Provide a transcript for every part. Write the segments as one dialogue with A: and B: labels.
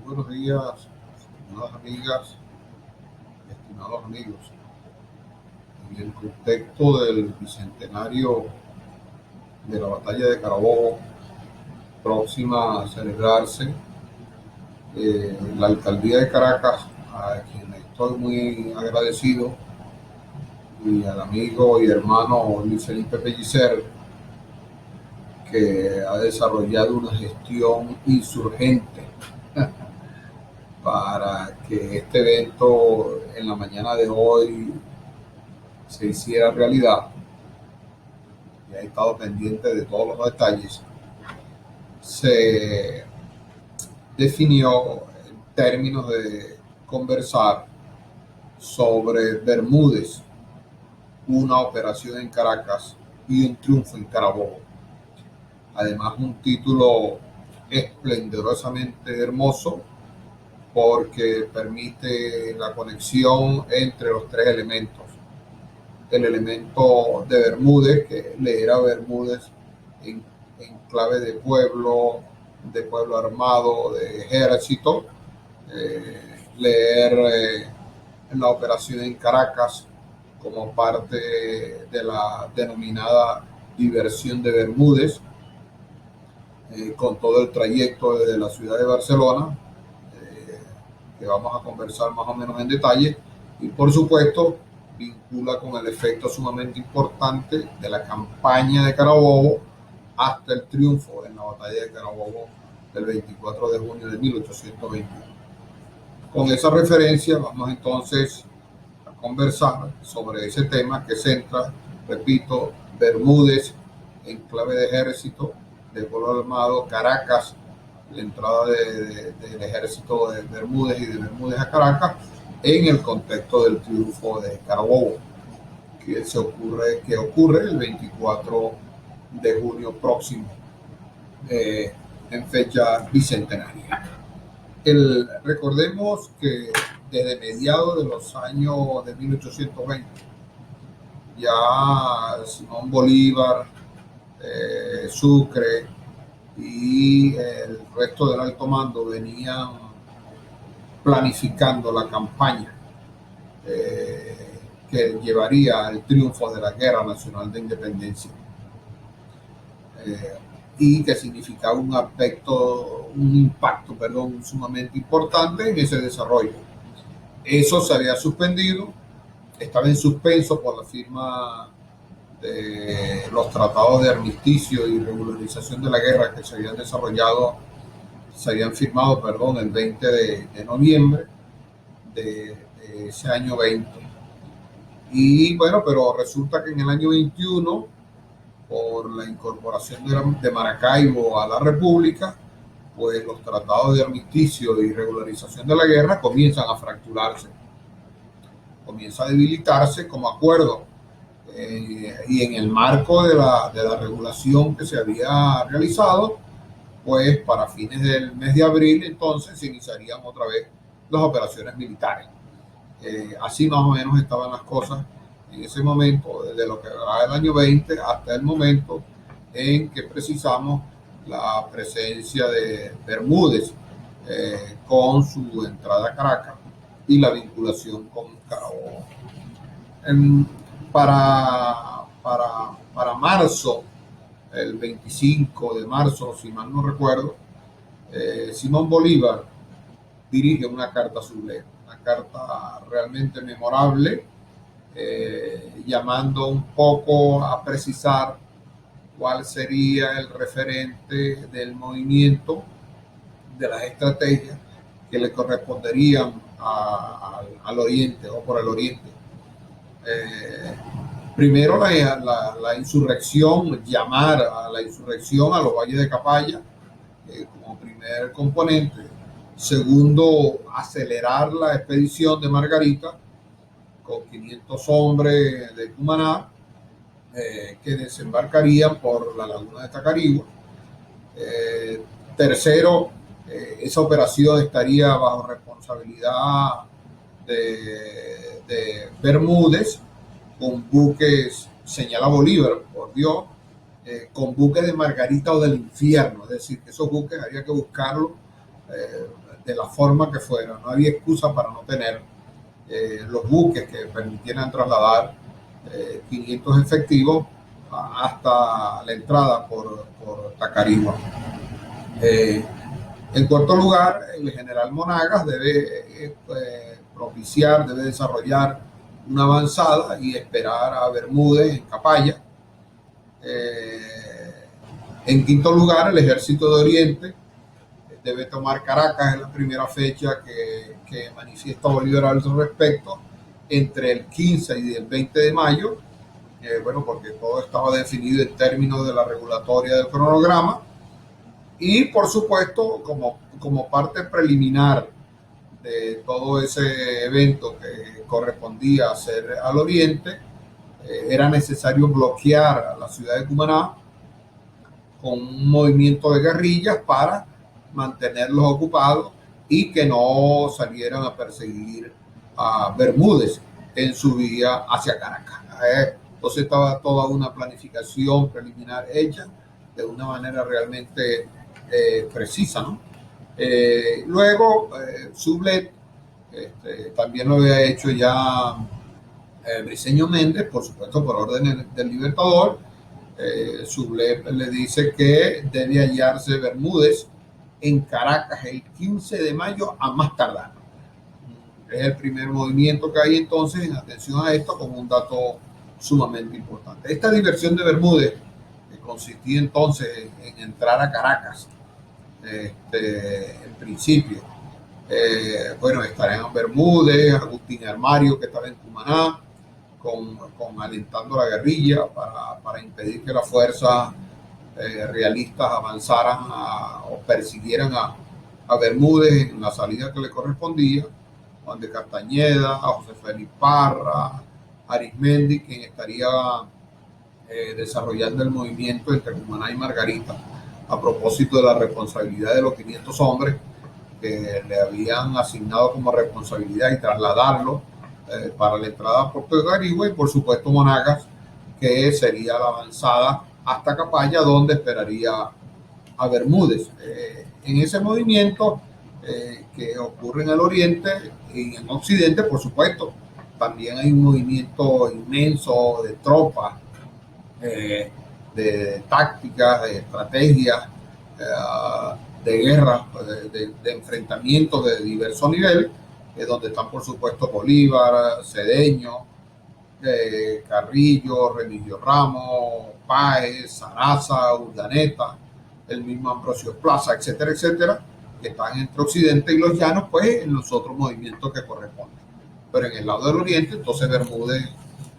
A: buenos días, estimadas amigas, estimados amigos. En el contexto del bicentenario de la batalla de Carabobo, próxima a celebrarse, la alcaldía de Caracas, a quien estoy muy agradecido, y al amigo y hermano Luis Felipe Pellicer, que ha desarrollado una gestión insurgente para que este evento en la mañana de hoy se hiciera realidad, y ha estado pendiente de todos los detalles. Se definió en términos de conversar sobre Bermúdez, una operación en Caracas y un triunfo en Carabobo. Además, un título esplendorosamente hermoso porque permite la conexión entre los tres elementos. El elemento de Bermúdez, que leer a Bermúdez en clave de pueblo armado, de ejército, leer la operación en Caracas como parte de la denominada diversión de Bermúdez, con todo el trayecto desde la ciudad de Barcelona, que vamos a conversar más o menos en detalle, y por supuesto vincula con el efecto sumamente importante de la campaña de Carabobo hasta el triunfo en la batalla de Carabobo del 24 de junio de 1821. Con esa referencia vamos entonces a conversar sobre ese tema que centra, repito, Bermúdez en clave de ejército, de pueblo armado, Caracas, la entrada del ejército de Bermúdez y de Bermúdez a Caracas en el contexto del triunfo de Carabobo, que ocurre el 24 de junio próximo, en fecha bicentenaria. Recordemos que desde mediados de los años de 1820, ya Simón Bolívar, Sucre y el resto del alto mando venían planificando la campaña que llevaría al triunfo de la Guerra Nacional de Independencia, y que significaba un impacto sumamente importante en ese desarrollo. Eso se había suspendido, estaba en suspenso por la firma de los tratados de armisticio y regularización de la guerra que se habían firmado el 20 de noviembre de ese año 20. Y bueno, pero resulta que en el año 21, por la incorporación de Maracaibo a la República, pues los tratados de armisticio y regularización de la guerra comienzan a fracturarse, comienza a debilitarse como acuerdo, y en el marco de la regulación que se había realizado, pues para fines del mes de abril entonces se iniciarían otra vez las operaciones militares. Así más o menos estaban las cosas en ese momento, desde lo que va del año 20 hasta el momento en que precisamos la presencia de Bermúdez, con su entrada a Caracas y la vinculación con Carabobo. Para marzo, el 25 de marzo, si mal no recuerdo, Simón Bolívar dirige una carta sublime, una carta realmente memorable, llamando un poco a precisar cuál sería el referente del movimiento, de las estrategias que le corresponderían al oriente o por el oriente. Primero la insurrección, llamar a la insurrección a los valles de Capaya, como primer componente. Segundo, acelerar la expedición de Margarita con 500 hombres de Cumaná, que desembarcarían por la laguna de Tacarigua. Tercero, esa operación estaría bajo responsabilidad de Bermúdez, con buques, señala Bolívar, por Dios, con buques de Margarita o del infierno, es decir, que esos buques habría que buscarlos de la forma que fuera. No había excusa para no tener los buques que permitieran trasladar 500 efectivos hasta la entrada por Tacarigua. En cuarto lugar, el general Monagas debe propiciar, debe desarrollar una avanzada y esperar a Bermúdez en Capaya. En quinto lugar, el ejército de Oriente debe tomar Caracas, es la primera fecha que manifiesta Bolívar al respecto, entre el 15 y el 20 de mayo, bueno, porque todo estaba definido en términos de la regulatoria del cronograma, y por supuesto, como parte preliminar de todo ese evento que correspondía hacer al Oriente, era necesario bloquear a la ciudad de Cumaná con un movimiento de guerrillas para mantenerlos ocupados y que no salieran a perseguir a Bermúdez en su vía hacia Caracas. Entonces estaba toda una planificación preliminar hecha de una manera realmente precisa, ¿no? Luego, Sublette también lo había hecho ya Briceño Méndez, por supuesto por orden del Libertador. Sublette le dice que debe hallarse Bermúdez en Caracas el 15 de mayo a más tardar. Es el primer movimiento que hay entonces en atención a esto como un dato sumamente importante. Esta diversión de Bermúdez, que consistía entonces en entrar a Caracas, en principio, bueno, estarían Bermúdez, Agustín Armario, que estaba en Cumaná, con alentando la guerrilla para impedir que las fuerzas realistas avanzaran o persiguieran a Bermúdez en la salida que le correspondía. Juan de Castañeda, José Félix Parra, Arismendi, quien estaría desarrollando el movimiento entre Cumaná y Margarita a propósito de la responsabilidad de los 500 hombres que le habían asignado como responsabilidad y trasladarlo para la entrada a Puerto de Carigua, y por supuesto Monagas, que sería la avanzada hasta Capaya, donde esperaría a Bermúdez. En ese movimiento que ocurre en el oriente y en occidente, por supuesto, también hay un movimiento inmenso de tropas, de tácticas, de estrategias, de guerras, de enfrentamientos de diverso nivel, donde están por supuesto Bolívar, Cedeño, Carrillo, Remigio Ramos, Páez, Sarasa, Urdaneta, el mismo Ambrosio Plaza, etcétera, etcétera, que están entre Occidente y los Llanos, pues en los otros movimientos que corresponden. Pero en el lado del Oriente, entonces Bermúdez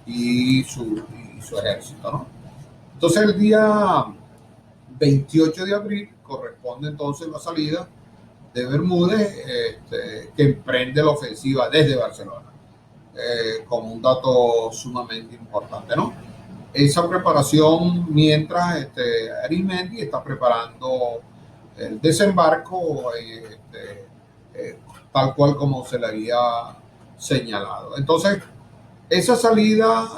A: y su ejército, ¿no? Entonces el día 28 de abril corresponde entonces la salida de Bermúdez, que emprende la ofensiva desde Barcelona, como un dato sumamente importante, ¿no? Esa preparación, mientras Arismendi está preparando el desembarco, tal cual como se le había señalado. Entonces, esa salida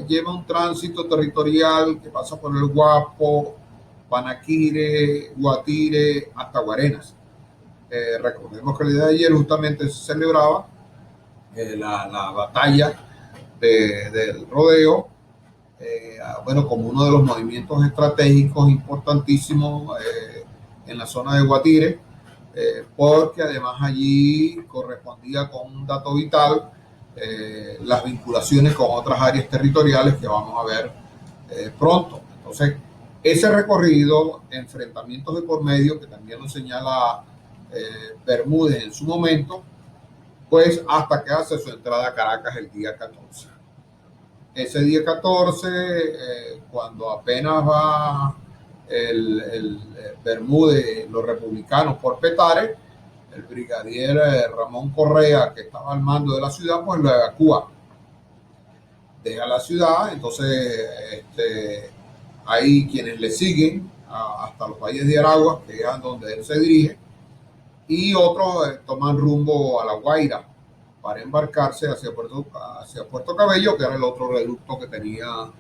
A: lleva un tránsito territorial que pasa por el Guapo, Panaquire, Guatire, hasta Guarenas. Recordemos que el día de ayer justamente se celebraba la batalla del Rodeo, bueno, como uno de los movimientos estratégicos importantísimos en la zona de Guatire, porque además allí correspondía con un dato vital, las vinculaciones con otras áreas territoriales que vamos a ver pronto. Entonces, ese recorrido, enfrentamientos de por medio, que también lo señala Bermúdez en su momento, pues hasta que hace su entrada a Caracas el día 14. Ese día 14, cuando apenas va el Bermúdez, los republicanos por Petare, el brigadier Ramón Correa, que estaba al mando de la ciudad, pues lo evacúa. Deja la ciudad, entonces hay quienes le siguen hasta los valles de Aragua, que es a donde él se dirige, y otros toman rumbo a La Guaira para embarcarse hacia Puerto Cabello, que era el otro reducto que tenían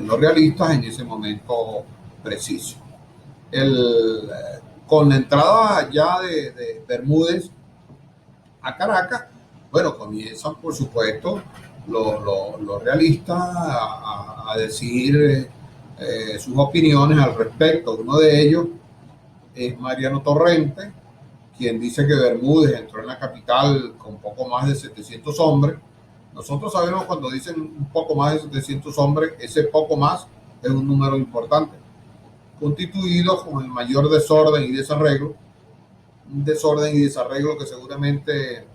A: los realistas en ese momento preciso. Con la entrada ya de Bermúdez a Caracas, bueno, comienzan por supuesto los realistas a decir sus opiniones al respecto. Uno de ellos es Mariano Torrente, quien dice que Bermúdez entró en la capital con poco más de 700 hombres. Nosotros sabemos cuando dicen un poco más de 700 hombres, ese poco más es un número importante, constituido con el mayor desorden y desarreglo, un desorden y desarreglo que seguramente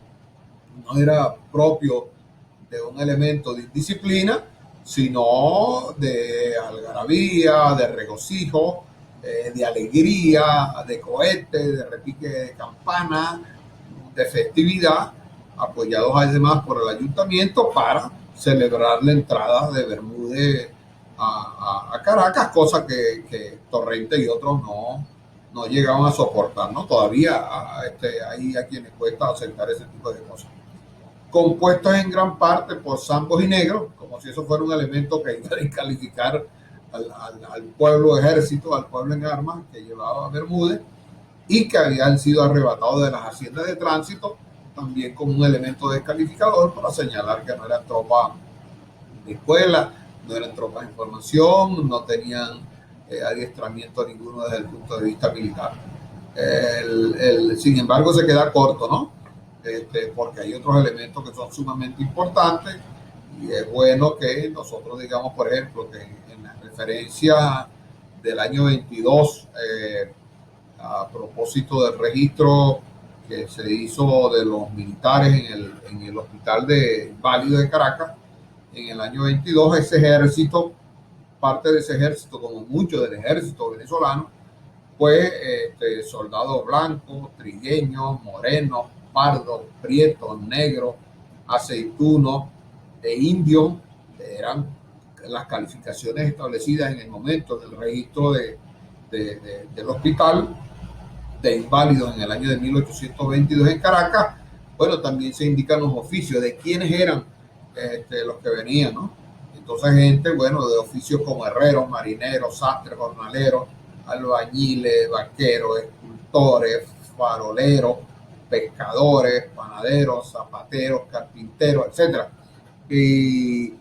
A: no era propio de un elemento de indisciplina, sino de algarabía, de regocijo, de alegría, de cohetes, de repique de campana, de festividad, apoyados además por el ayuntamiento para celebrar la entrada de Bermúdez a Caracas, cosa que Torrente y otros no llegaban a soportar, ¿no? Todavía hay a quienes cuesta aceptar ese tipo de cosas. Compuestos en gran parte por zambos y negros, como si eso fuera un elemento que iba a descalificar al pueblo ejército, al pueblo en armas que llevaba a Bermúdez, y que habían sido arrebatados de las haciendas de tránsito, también como un elemento descalificador para señalar que no eran tropas de escuela, no eran tropas de información, no tenían adiestramiento ninguno desde el punto de vista militar. Sin embargo, se queda corto, ¿no? Porque hay otros elementos que son sumamente importantes y es bueno que nosotros digamos, por ejemplo, que en la referencia del año 22, a propósito del registro que se hizo de los militares en el hospital de Válido de Caracas, en el año 22, ese ejército, parte de ese ejército, como mucho del ejército venezolano, pues soldados blancos, trigueños, morenos, pardos, prietos, negros, aceitunos e indios, eran las calificaciones establecidas en el momento del registro del hospital de inválidos en el año de 1822 en Caracas. Bueno, también se indican los oficios de quiénes eran los que venían, ¿no? Entonces gente, bueno, de oficios como herreros, marineros, sastres, jornaleros, albañiles, vaqueros, escultores, faroleros, pescadores, panaderos, zapateros, carpinteros, etcétera. Y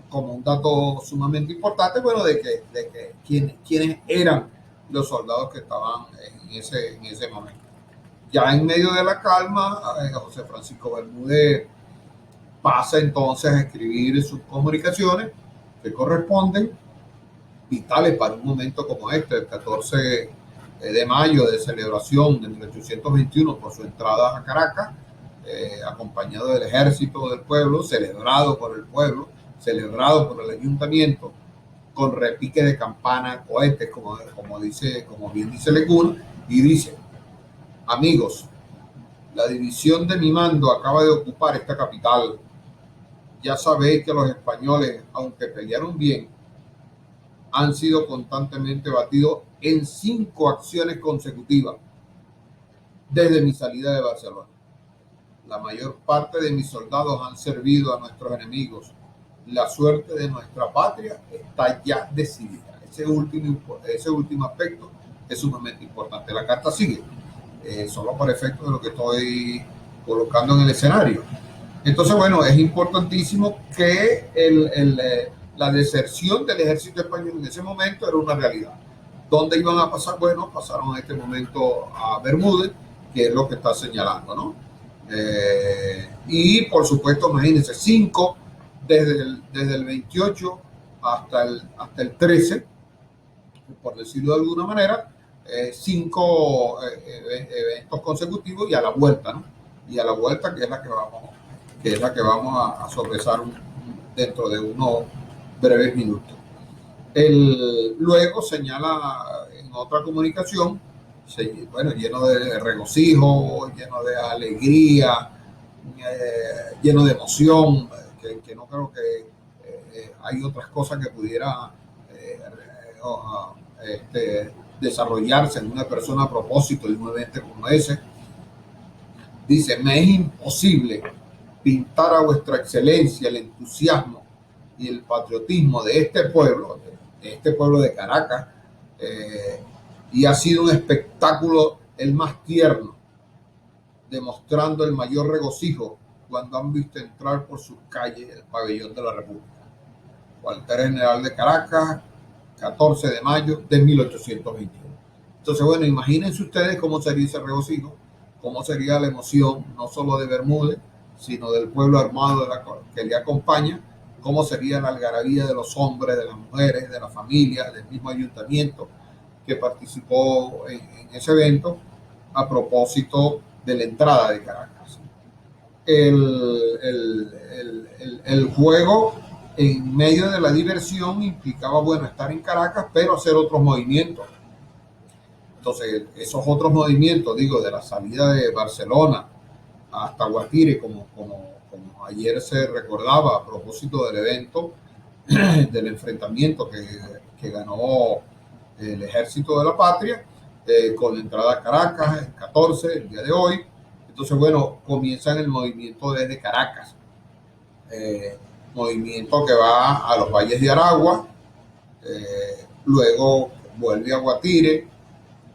A: como un dato sumamente importante, bueno, de que quiénes eran los soldados que estaban en ese momento. Ya en medio de la calma, José Francisco Bermúdez pasa entonces a escribir sus comunicaciones que corresponden, vitales para un momento como este, el 14 de mayo de celebración de 1821 por su entrada a Caracas, acompañado del ejército del pueblo, celebrado por el pueblo, celebrado por el ayuntamiento, con repique de campana, cohetes, como bien dice Legún, y dice: amigos, la división de mi mando acaba de ocupar esta capital. Ya sabéis que los españoles, aunque pelearon bien, han sido constantemente batidos en 5 acciones consecutivas desde mi salida de Barcelona. La mayor parte de mis soldados han servido a nuestros enemigos. La suerte de nuestra patria está ya decidida. Ese último aspecto es sumamente importante. La carta sigue, solo por efecto de lo que estoy colocando en el escenario. Entonces, bueno, es importantísimo que la deserción del ejército español en ese momento era una realidad. ¿Dónde iban a pasar? Bueno, pasaron en este momento a Bermúdez, que es lo que está señalando, ¿no? Y por supuesto, imagínense, 5 desde el 28 hasta el 13, por decirlo de alguna manera, 5 eventos consecutivos y a la vuelta, ¿no? Y a la vuelta, que es la que vamos a sopesar dentro de unos breves minutos. Luego señala en otra comunicación, bueno, lleno de regocijo, lleno de alegría, lleno de emoción, que no creo que hay otras cosas que pudiera desarrollarse en una persona a propósito de un evento como ese. Dice: me es imposible pintar a vuestra excelencia el entusiasmo y el patriotismo de este pueblo de Caracas, y ha sido un espectáculo el más tierno, demostrando el mayor regocijo cuando han visto entrar por sus calles el pabellón de la República. Cuartel General de Caracas, 14 de mayo de 1821. Entonces, bueno, imagínense ustedes cómo sería ese regocijo, cómo sería la emoción, no solo de Bermúdez, sino del pueblo armado que le acompaña, cómo sería la algarabía de los hombres, de las mujeres, de la familia, del mismo ayuntamiento que participó en ese evento a propósito de la entrada de Caracas. El juego en medio de la diversión implicaba, bueno, estar en Caracas, pero hacer otros movimientos. Entonces, esos otros movimientos, digo, de la salida de Barcelona hasta Guatire, como ayer se recordaba a propósito del evento, del enfrentamiento que ganó el Ejército de la Patria, con la entrada a Caracas, el 14, el día de hoy. Entonces, bueno, comienzan el movimiento desde Caracas. Movimiento que va a los valles de Aragua, luego vuelve a Guatire,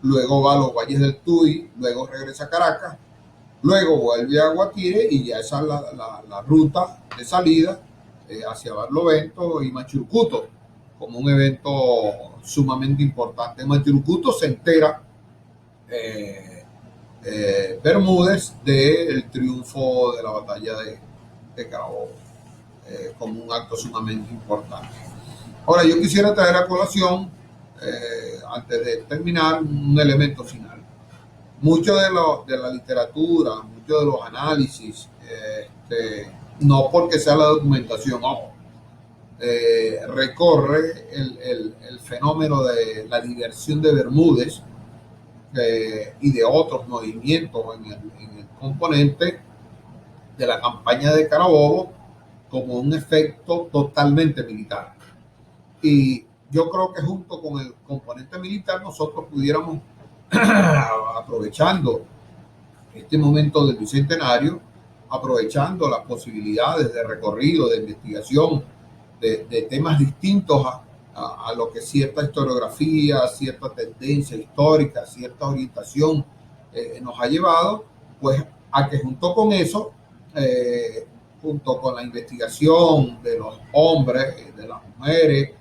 A: luego va a los valles del Tuy, luego regresa a Caracas, luego vuelve a Guatire y ya esa es la ruta de salida hacia Barlovento y Machurucuto, como un evento sumamente importante. En Machurucuto se entera Bermúdez del triunfo de la batalla de Carabobo, como un acto sumamente importante. Ahora, yo quisiera traer a colación, antes de terminar, un elemento final. Mucho de la literatura, mucho de los análisis, no porque sea la documentación, recorre el fenómeno de la diversión de Bermúdez y de otros movimientos en el componente de la campaña de Carabobo como un efecto totalmente militar. Y yo creo que junto con el componente militar nosotros pudiéramos, aprovechando este momento del bicentenario, aprovechando las posibilidades de recorrido, de investigación, de temas distintos a lo que cierta historiografía, cierta tendencia histórica, cierta orientación nos ha llevado, pues a que junto con eso, junto con la investigación de los hombres, de las mujeres,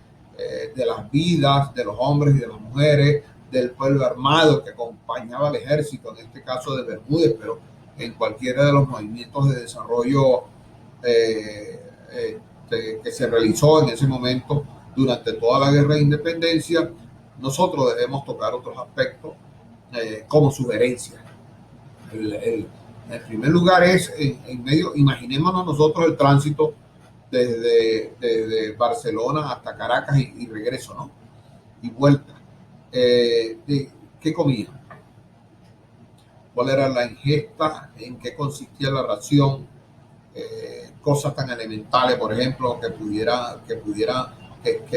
A: de las vidas de los hombres y de las mujeres, del pueblo armado que acompañaba al ejército, en este caso de Bermúdez, pero en cualquiera de los movimientos de desarrollo que se realizó en ese momento durante toda la guerra de independencia, nosotros debemos tocar otros aspectos como sugerencias. En primer lugar es, en medio, imaginémonos nosotros el tránsito desde Barcelona hasta Caracas y regreso, ¿no? Y vuelta. ¿Qué comían? ¿Cuál era la ingesta? ¿En qué consistía la ración? Cosas tan elementales, por ejemplo, que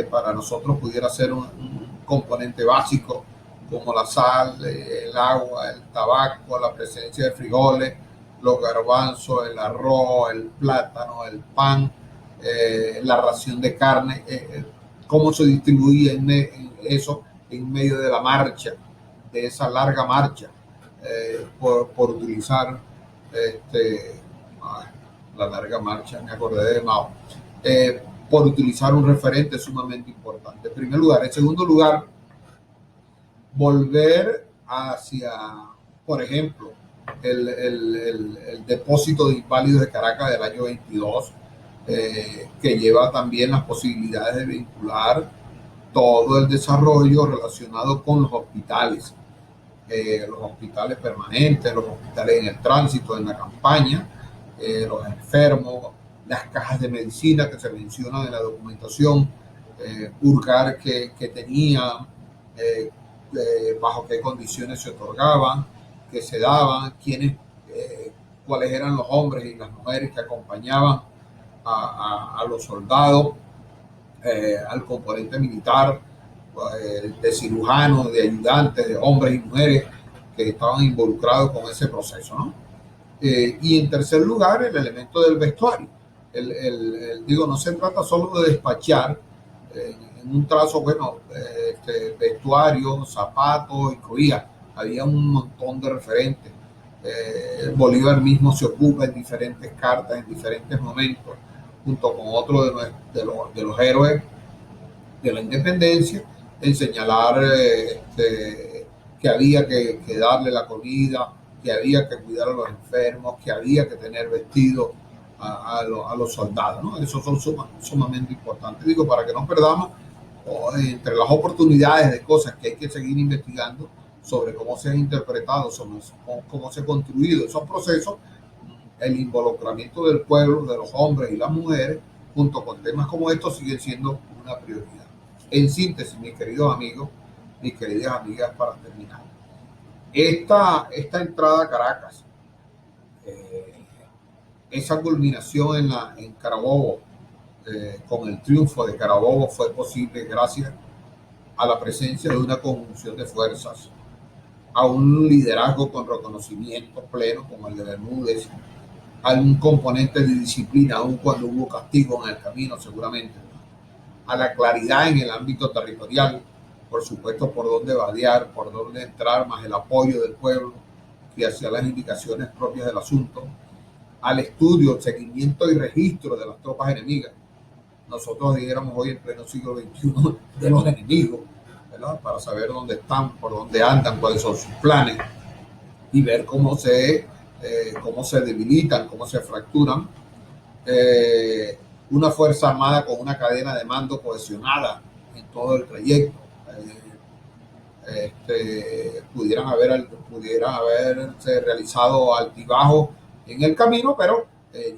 A: para nosotros pudiera ser un componente básico, como la sal, el agua, el tabaco, la presencia de frijoles, los garbanzos, el arroz, el plátano, el pan, la ración de carne, cómo se distribuía en eso en medio de la marcha, de esa larga marcha, por utilizar la larga marcha, me acordé de Mao, por utilizar un referente sumamente importante. En primer lugar. En segundo lugar, volver hacia, por ejemplo, el depósito de inválidos de Caracas del año 22, que lleva también las posibilidades de vincular todo el desarrollo relacionado con los hospitales permanentes, los hospitales en el tránsito, en la campaña, los enfermos, las cajas de medicina que se mencionan en la documentación, Urgar que tenía, bajo qué condiciones se otorgaban, que se daban, cuáles eran los hombres y las mujeres que acompañaban a los soldados, al componente militar, de cirujanos, de ayudantes, de hombres y mujeres que estaban involucrados con ese proceso, ¿no? Y en tercer lugar, el elemento del vestuario. Digo, no se trata solo de despachar en un trazo, bueno, vestuario, zapatos y cobijas, había un montón de referentes. Bolívar mismo se ocupa en diferentes cartas, en diferentes momentos, junto con otro de los héroes de la independencia, en señalar que había que darle la comida, que había que cuidar a los enfermos, que había que tener vestidos a los soldados, ¿no? Esos son sumamente importantes. Digo, para que no perdamos entre las oportunidades de cosas que hay que seguir investigando sobre cómo se han interpretado, sobre cómo se han construido esos procesos, el involucramiento del pueblo, de los hombres y las mujeres, junto con temas como estos, siguen siendo una prioridad. En síntesis, mis queridos amigos, mis queridas amigas, para terminar, esta entrada a Caracas, esa culminación en Carabobo, con el triunfo de Carabobo, fue posible gracias a la presencia de una conjunción de fuerzas, a un liderazgo con reconocimiento pleno como el de Bermúdez, a un componente de disciplina, aun cuando hubo castigo en el camino seguramente, a la claridad en el ámbito territorial, por supuesto por dónde vadear, por dónde entrar, más el apoyo del pueblo que hacía las indicaciones propias del asunto, al estudio, seguimiento y registro de las tropas enemigas. Nosotros dijéramos hoy en pleno siglo XXI de los enemigos, ¿verdad? Para saber dónde están, por dónde andan, cuáles son sus planes y ver cómo se debilitan, cómo se fracturan. Una fuerza armada con una cadena de mando cohesionada en todo el trayecto. Pudieran haberse realizado altibajos en el camino, pero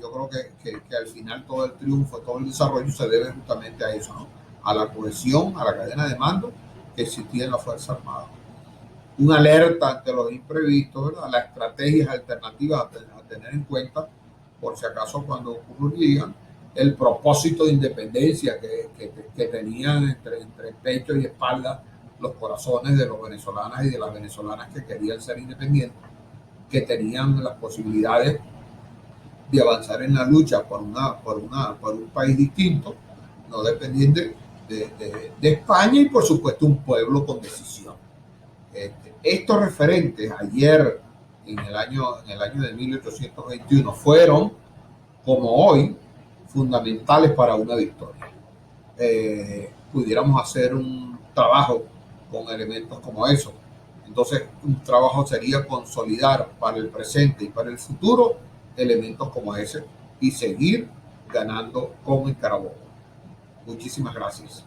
A: yo creo que al final todo el triunfo, todo el desarrollo se debe justamente a eso, ¿no? A la cohesión, a la cadena de mando que existía en la Fuerza Armada. Una alerta ante los imprevistos, ¿verdad? Las estrategias alternativas a tener en cuenta por si acaso cuando ocurrían, el propósito de independencia que tenían entre pecho y espalda los corazones de los venezolanos y de las venezolanas que querían ser independientes, que tenían las posibilidades de avanzar en la lucha por un país distinto, no dependiente de España, y por supuesto un pueblo con decisión. Estos referentes ayer en el año de 1821 fueron, como hoy, fundamentales para una victoria. Pudiéramos hacer un trabajo con elementos como esos. Entonces, un trabajo sería consolidar para el presente y para el futuro elementos como ese y seguir ganando como en Carabobo. Muchísimas gracias.